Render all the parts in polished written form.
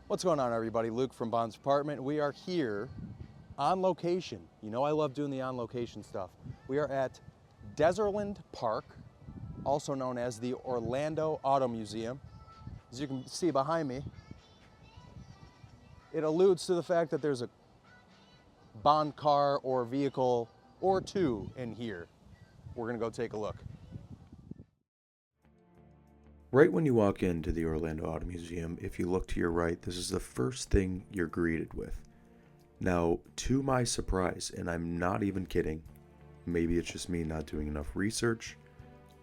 What's going on, everybody? Luke from Bond's Apartment. We are here on location. You know I love doing the on location stuff. We are at Desertland Park, also known as the Orlando Auto Museum. As you can see behind me, it alludes to the fact that there's a Bond car or vehicle or two in here. We're gonna go take a look. Right when you walk into the Orlando Auto Museum, if you look to your right, this is the first thing you're greeted with. Now, to my surprise, and I'm not even kidding, maybe it's just me not doing enough research,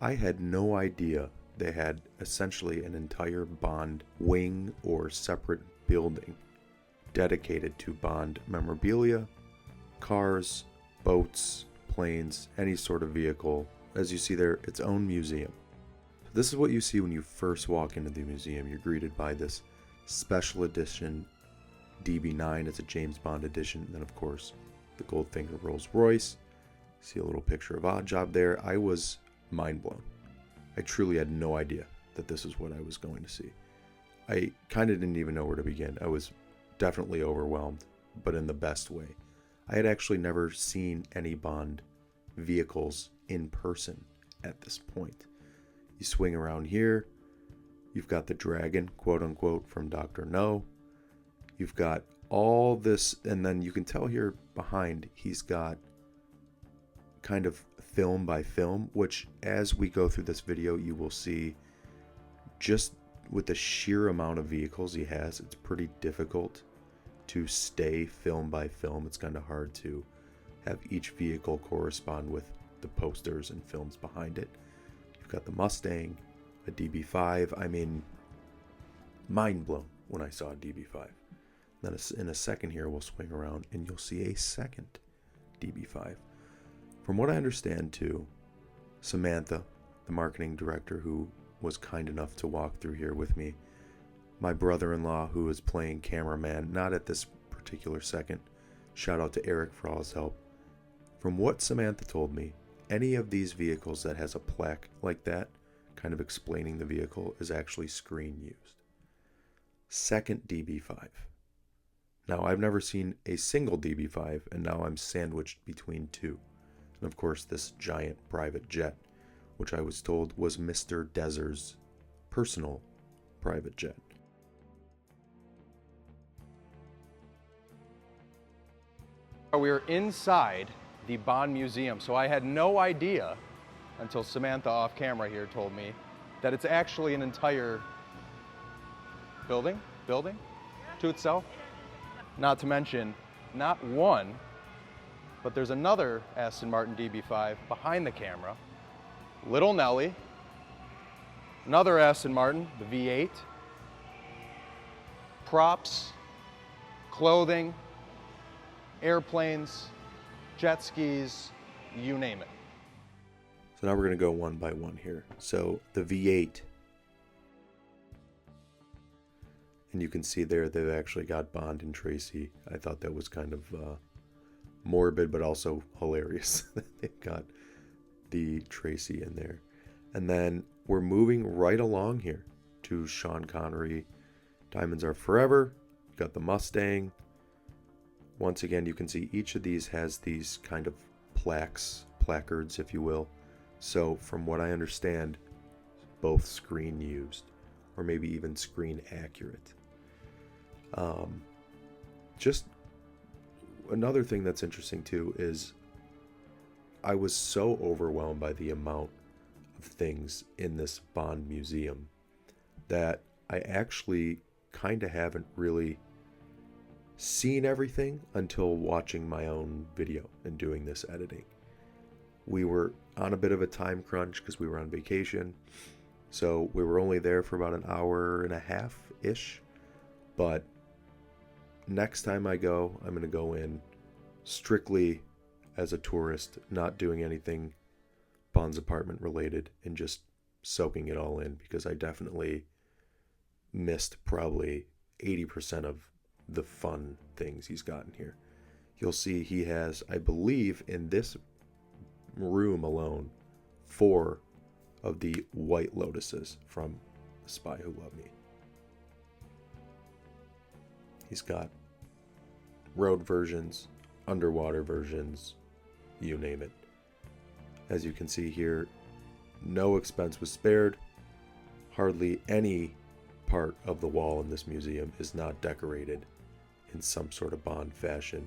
I had no idea they had essentially an entire Bond wing or separate building dedicated to Bond memorabilia, cars, boats, planes, any sort of vehicle. As you see there, its own museum. This is what you see when you first walk into the museum. You're greeted by this special edition DB9. It's a James Bond edition. And then, of course, the Goldfinger Rolls Royce. See a little picture of Oddjob there. I was mind blown. I truly had no idea that this is what I was going to see. I kind of didn't even know where to begin. I was definitely overwhelmed, but in the best way. I had actually never seen any Bond vehicles in person at this point. You swing around here, you've got the dragon, quote unquote, from Dr. No. You've got all this, and then you can tell here behind, he's got kind of film by film, which as we go through this video, you will see just with the sheer amount of vehicles he has, it's pretty difficult to stay film by film. It's kind of hard to have each vehicle correspond with the posters and films behind it. Got the Mustang, a DB5. I mean, mind blown when I saw a DB5. Then in a second here, we'll swing around and you'll see a second DB5. From what I understand too, Samantha, the marketing director who was kind enough to walk through here with me, my brother-in-law who is playing cameraman, not at this particular second, shout out to Eric for all his help. From what Samantha told me, any of these vehicles that has a plaque like that, kind of explaining the vehicle, is actually screen used. Second DB5. Now, I've never seen a single DB5, and now I'm sandwiched between two. And of course, this giant private jet, which I was told was Mr. Desert's personal private jet. We are inside the Bond Museum. So I had no idea until Samantha off camera here told me that it's actually an entire building to itself. Not to mention, not one, but there's another Aston Martin DB5 behind the camera. Little Nelly, another Aston Martin, the V8, props, clothing, airplanes, jet skis, you name it. So now we're going to go one by one here. So the V8, and you can see there they've actually got Bond and Tracy. I thought that was kind of morbid, but also hilarious that they've got the Tracy in there. And then we're moving right along here to Sean Connery, Diamonds Are Forever. Got the Mustang. Once again, you can see each of these has these kind of placards, if you will. So from what I understand, both screen used, or maybe even screen accurate. Just another thing that's interesting too is I was so overwhelmed by the amount of things in this Bond museum that I actually kind of haven't really seen everything until watching my own video and doing this editing. We were on a bit of a time crunch because we were on vacation, so we were only there for about an hour and a half-ish, but next time I go, I'm going to go in strictly as a tourist, not doing anything Bond's Apartment related, and just soaking it all in, because I definitely missed probably 80% of the fun things he's gotten here. You'll see he has, I believe, in this room alone, 4 of the White Lotuses from The Spy Who Loved Me. He's got road versions, underwater versions, you name it. As you can see here, no expense was spared. Hardly any part of the wall in this museum is not decorated in some sort of Bond fashion.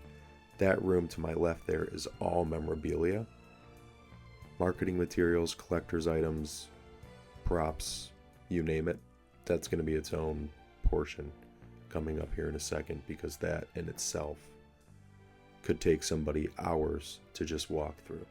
That room to my left there is all memorabilia. Marketing materials, collector's items, props, you name it. That's going to be its own portion coming up here in a second, because that in itself could take somebody hours to just walk through.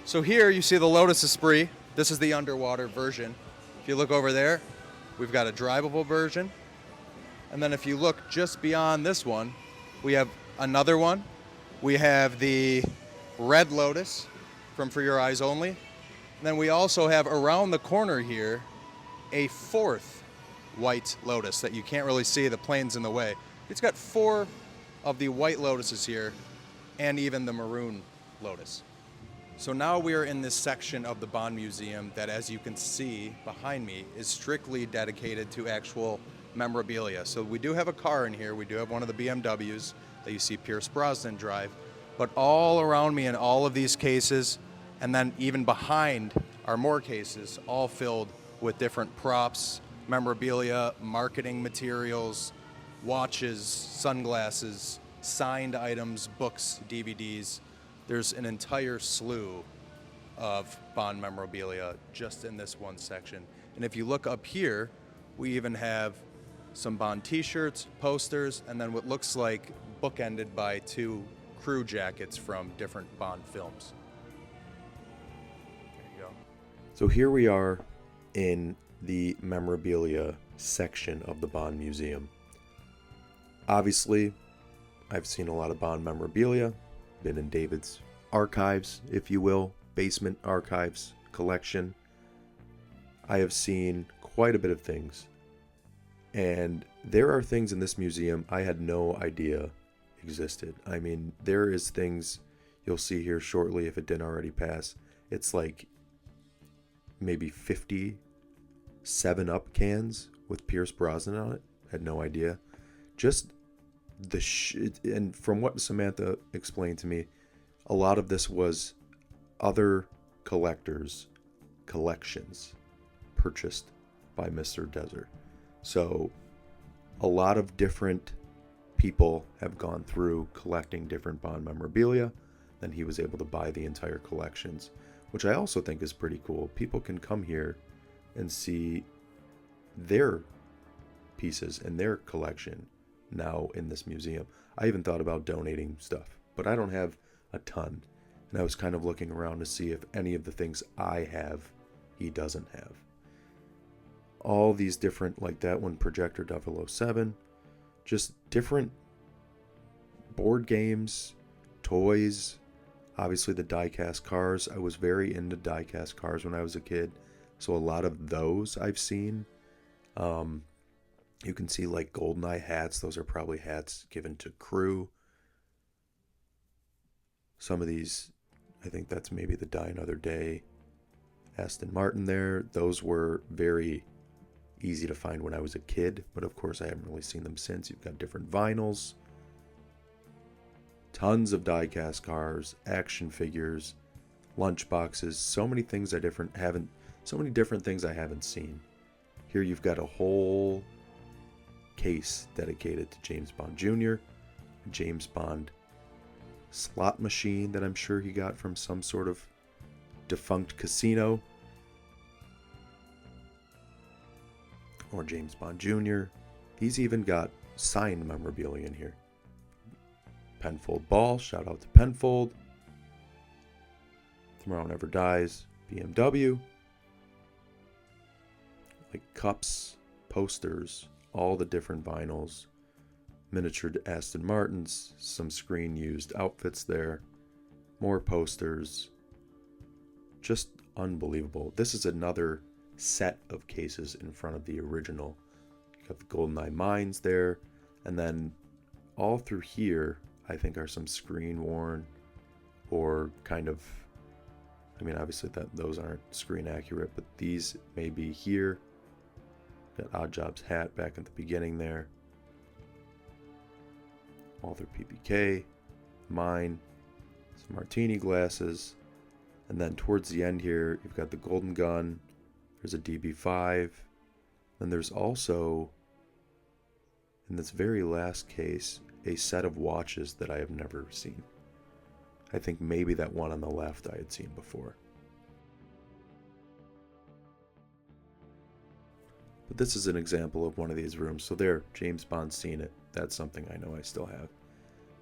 So here you see the Lotus Esprit. This is the underwater version. If you look over there, we've got a drivable version. And then if you look just beyond this one, we have another one. We have the Red Lotus from For Your Eyes Only. And then we also have around the corner here a fourth White Lotus that you can't really see, the plane's in the way. It's got 4 of the White Lotuses here, and even the Maroon Lotus. So now we are in this section of the Bond Museum that, as you can see behind me, is strictly dedicated to actual memorabilia. So we do have a car in here. We do have one of the BMWs that you see Pierce Brosnan drive. But all around me in all of these cases, and then even behind are more cases, all filled with different props, memorabilia, marketing materials, watches, sunglasses, signed items, books, DVDs. There's an entire slew of Bond memorabilia just in this one section. And if you look up here, we even have some Bond t-shirts, posters, and then what looks like bookended by 2 crew jackets from different Bond films. There you go. So here we are in the memorabilia section of the Bond Museum. Obviously, I've seen a lot of Bond memorabilia, been in David's archives, if you will, basement archives collection. I have seen quite a bit of things, and there are things in this museum I had no idea existed. I mean, there is things you'll see here shortly, if it didn't already pass. It's like maybe 50 7-Up cans with Pierce Brosnan on it. Had no idea. Just and from what Samantha explained to me, a lot of this was other collectors' collections purchased by Mr. Desert. So a lot of different people have gone through collecting different Bond memorabilia. Then he was able to buy the entire collections, which I also think is pretty cool. People can come here and see their pieces in their collection now in this museum. I even thought about donating stuff, but I don't have a ton. And I was kind of looking around to see if any of the things I have, he doesn't have. All these different, like that one, Projector 007, just different board games, toys, obviously the die-cast cars. I was very into die-cast cars when I was a kid, so a lot of those I've seen. You can see like GoldenEye hats. Those are probably hats given to crew. Some of these, I think that's maybe the Die Another Day Aston Martin there. Those were very easy to find when I was a kid, but of course I haven't really seen them since. You've got different vinyls, tons of die-cast cars, action figures, lunch boxes, so many things so many different things I haven't seen. Here you've got a whole case dedicated to James Bond Jr., James Bond slot machine that I'm sure he got from some sort of defunct casino, or James Bond Jr. He's even got signed memorabilia in here. Penfold ball, shout out to Penfold. Tomorrow Never Dies, BMW. Like cups, posters, all the different vinyls, Miniature Aston Martins, some screen used outfits there, more posters. Just unbelievable. This is another set of cases in front of the original. You got the GoldenEye mines there, and then all through here, I think, are some screen worn or kind of, I mean, obviously those aren't screen accurate, but these may be here. Got Odd Job's hat back at the beginning there. All through PPK, mine, some martini glasses, and then towards the end here, you've got the Golden Gun. There's a DB5. Then there's also, in this very last case, a set of watches that I have never seen. I think maybe that one on the left I had seen before. But this is an example of one of these rooms. So there, James Bond's seen it. That's something I know I still have.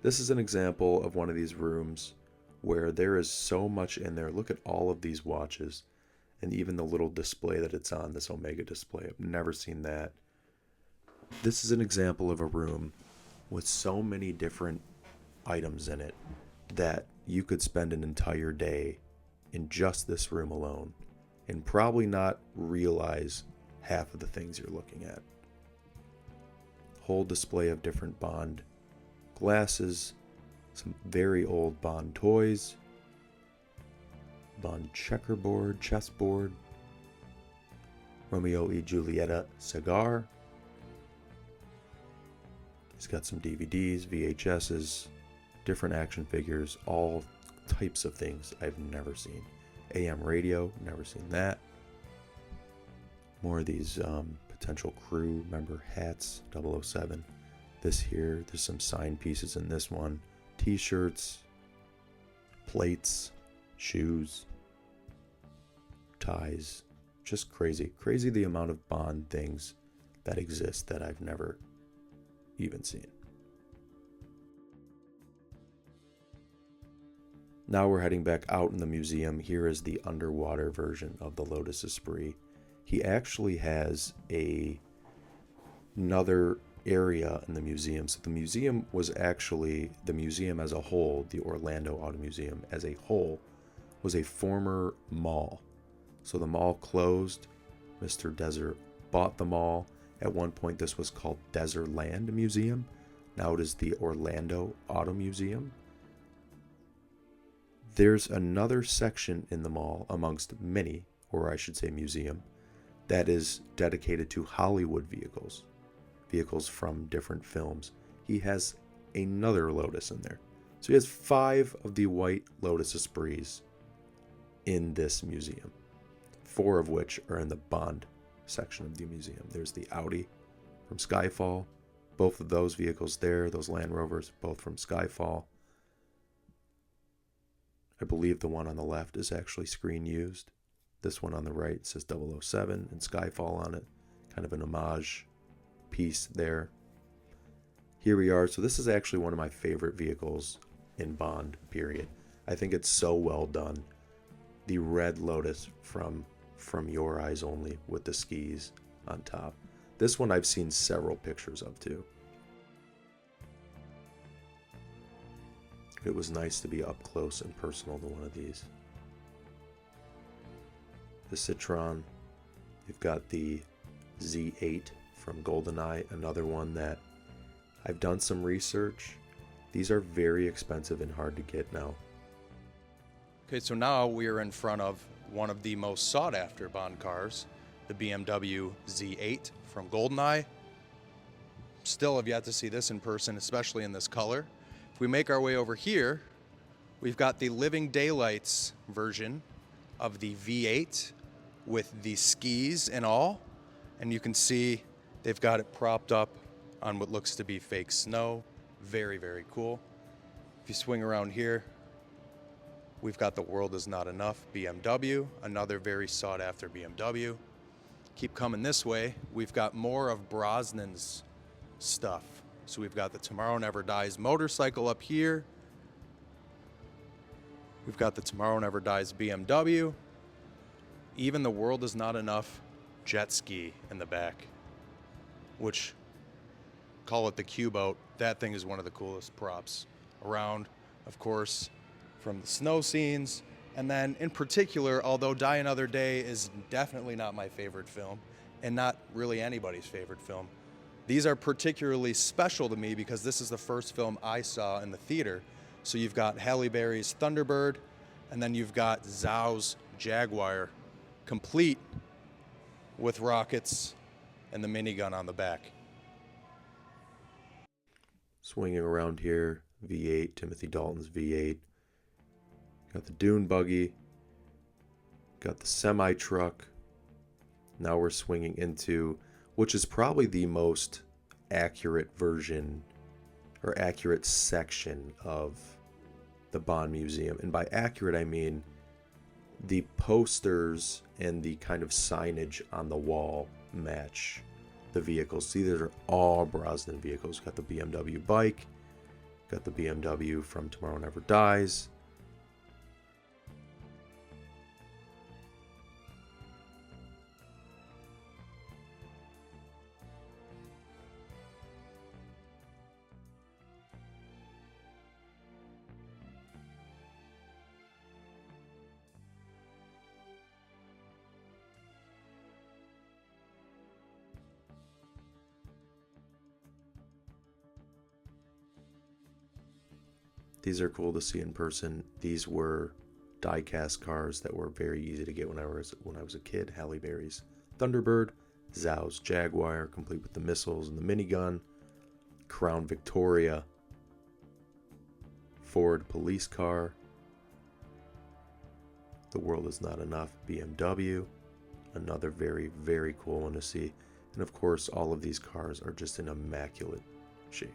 This is an example of one of these rooms where there is so much in there. Look at all of these watches and even the little display that it's on, this Omega display. I've never seen that. This is an example of a room with so many different items in it that you could spend an entire day in just this room alone and probably not realize half of the things you're looking at. Whole display of different Bond glasses, some very old Bond toys, Bond chessboard, Romeo y Julieta cigar. He's got some DVDs, VHSs, different action figures, all types of things I've never seen. AM radio, never seen that. More of these potential crew member hats, 007. This here, there's some signed pieces in this one. T-shirts, plates, shoes, ties. Just crazy. Crazy the amount of Bond things that exist that I've never even seen. Now we're heading back out in the museum. Here is the underwater version of the Lotus Esprit. He actually has another area in the museum. So the museum was actually, the museum as a whole, the Orlando Auto Museum as a whole, was a former mall. So the mall closed. Mr. Desert bought the mall. At one point this was called Desertland Museum. Now it is the Orlando Auto Museum. There's another section in the mall, amongst many, or I should say museum, that is dedicated to Hollywood vehicles from different films. He has another Lotus in there. So he has 5 of the white Lotus Esprits in this museum, 4 of which are in the Bond section of the museum. There's the Audi from Skyfall. Both of those vehicles there, those Land Rovers, both from Skyfall. I believe the one on the left is actually screen used. This one on the right says 007 and Skyfall on it. Kind of an homage piece there. Here we are. So this is actually one of my favorite vehicles in Bond, period. I think it's so well done. The red Lotus from Your Eyes Only with the skis on top. This one I've seen several pictures of too. It was nice to be up close and personal to one of these. The Citroen. You've got the Z8 from GoldenEye, another one that I've done some research. These are very expensive and hard to get now. Okay, so now we are in front of one of the most sought after Bond cars, the BMW Z8 from GoldenEye. Still have yet to see this in person, especially in this color. If we make our way over here, we've got the Living Daylights version of the V8 with the skis and all. And you can see they've got it propped up on what looks to be fake snow. Very, very cool. If you swing around here, we've got the World Is Not Enough BMW, another very sought after BMW. Keep coming this way, we've got more of Brosnan's stuff. So we've got the Tomorrow Never Dies motorcycle up here. We've got the Tomorrow Never Dies BMW. Even the World Is Not Enough jet ski in the back, which call it the Q-boat. That thing is one of the coolest props around, of course, from the snow scenes. And then in particular, although Die Another Day is definitely not my favorite film, and not really anybody's favorite film, these are particularly special to me because this is the first film I saw in the theater. So you've got Halle Berry's Thunderbird, and then you've got Zhao's Jaguar, complete with rockets and the minigun on the back. Swinging around here, V8, Timothy Dalton's V8. Got the dune buggy. Got the semi-truck. Now we're swinging into, which is probably the most accurate version or accurate section of the Bond Museum. And by accurate, I mean the posters and the kind of signage on the wall match the vehicles. See, these are all Brosnan vehicles. Got the BMW bike, got the BMW from Tomorrow Never Dies. These are cool to see in person. These were die-cast cars that were very easy to get when I was a kid. Halle Berry's Thunderbird, Zhao's Jaguar, complete with the missiles and the minigun, Crown Victoria, Ford police car, The World Is Not Enough BMW, another very, very cool one to see. And of course, all of these cars are just in immaculate shape.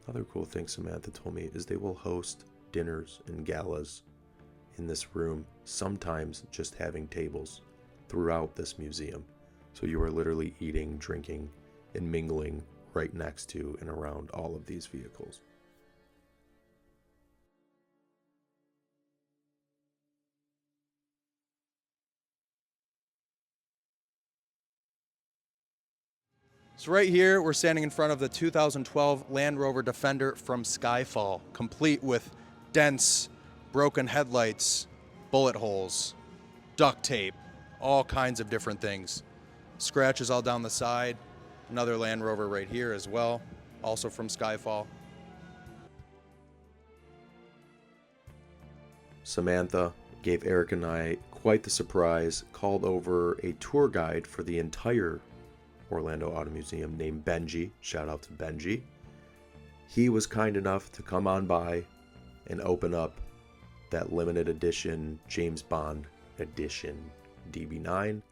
Other cool thing Samantha told me is they will host dinners and galas in this room, sometimes just having tables throughout this museum. So you are literally eating, drinking, and mingling right next to and around all of these vehicles. So right here, we're standing in front of the 2012 Land Rover Defender from Skyfall, complete with dents, broken headlights, bullet holes, duct tape, all kinds of different things. Scratches all down the side. Another Land Rover right here as well, also from Skyfall. Samantha gave Eric and I quite the surprise, called over a tour guide for the entire Orlando Auto Museum named Benji. Shout out to Benji. He was kind enough to come on by and open up that limited edition James Bond edition DB9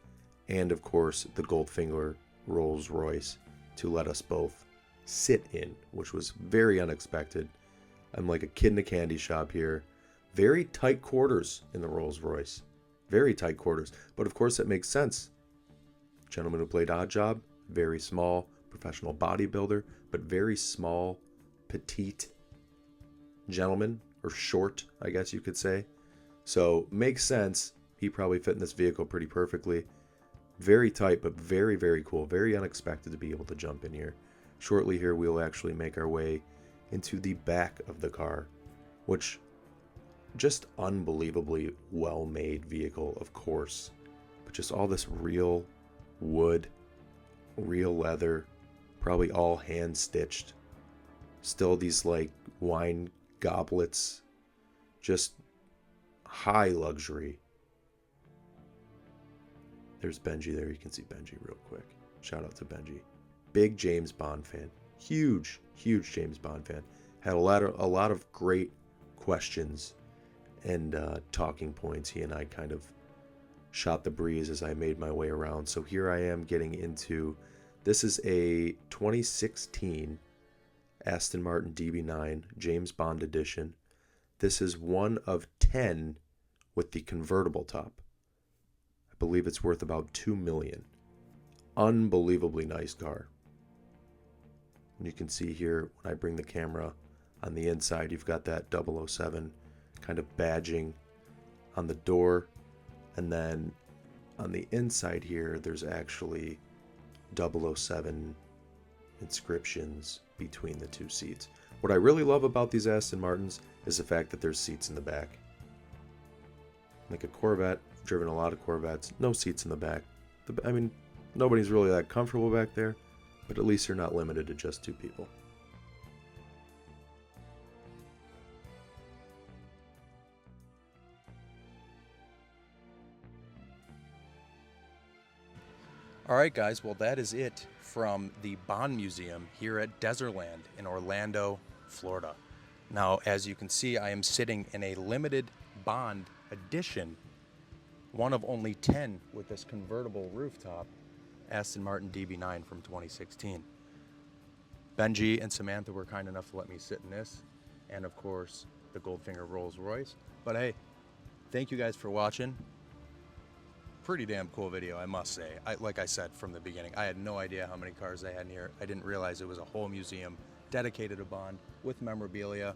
and of course the Goldfinger Rolls Royce to let us both sit in, which was very unexpected. I'm like a kid in a candy shop here. Very tight quarters in the Rolls Royce. Very tight quarters. But of course it makes sense. Gentleman Who Played Odd Job, very small, professional bodybuilder, but very small, petite gentleman, or short, I guess you could say. So makes sense. He probably fit in this vehicle pretty perfectly. Very tight, but very, very cool. Very unexpected to be able to jump in here. Shortly here, we'll actually make our way into the back of the car, which just unbelievably well-made vehicle, of course. But just all this real wood, real leather, probably all hand stitched. Still these like wine goblets, just high luxury. There's Benji there. You can see Benji real quick. Shout out to Benji. Big James Bond fan. Huge, huge James Bond fan. Had a lot of great questions and talking points. He and I kind of shot the breeze as I made my way around. So here I am getting into, this is a 2016 Aston Martin DB9 James Bond edition. This is one of 10 with the convertible top. I believe it's worth about $2 million. Unbelievably nice car. And you can see here when I bring the camera on the inside, you've got that 007 kind of badging on the door. And then on the inside here, there's actually 007 inscriptions between the two seats. What I really love about these Aston Martins is the fact that there's seats in the back. Like a Corvette, I've driven a lot of Corvettes, no seats in the back. I mean, nobody's really that comfortable back there, but at least you're not limited to just two people. All right, guys, well, that is it from the Bond Museum here at Desertland in Orlando, Florida. Now, as you can see, I am sitting in a limited Bond edition, one of only 10 with this convertible rooftop Aston Martin DB9 from 2016. Benji and Samantha were kind enough to let me sit in this, and of course, the Goldfinger Rolls Royce. But hey, thank you guys for watching. Pretty damn cool video, I must say. Like I said from the beginning, I had no idea how many cars they had in here. I didn't realize it was a whole museum dedicated to Bond with memorabilia.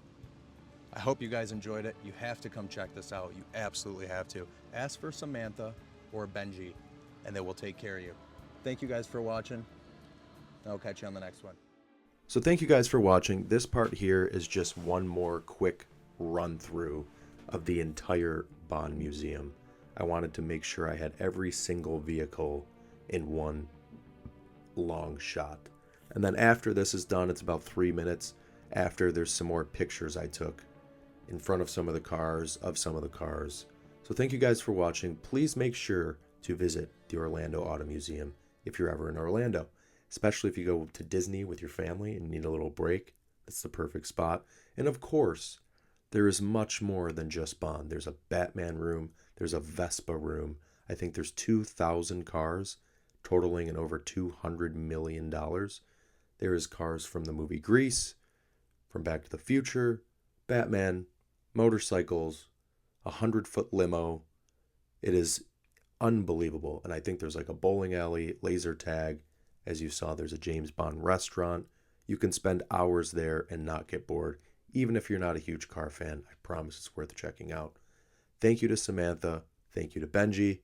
I hope you guys enjoyed it. You have to come check this out. You absolutely have to. Ask for Samantha or Benji, and they will take care of you. Thank you guys for watching. I'll catch you on the next one. So thank you guys for watching. This part here is just one more quick run through of the entire Bond Museum. I wanted to make sure I had every single vehicle in one long shot. And then after this is done, it's about 3 minutes. After, there's some more pictures I took in front of some of the cars, of some of the cars. So thank you guys for watching. Please make sure to visit the Orlando Auto Museum if you're ever in Orlando, especially if you go to Disney with your family and need a little break. It's the perfect spot. And of course, there is much more than just Bond. There's a Batman room. There's a Vespa room. I think there's 2,000 cars totaling in over $200 million. There is cars from the movie Grease, from Back to the Future, Batman, motorcycles, a 100-foot limo. It is unbelievable. And I think there's like a bowling alley, laser tag. As you saw, there's a James Bond restaurant. You can spend hours there and not get bored. Even if you're not a huge car fan, I promise it's worth checking out. Thank you to Samantha. Thank you to Benji.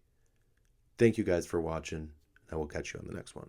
Thank you guys for watching. I will catch you on the next one.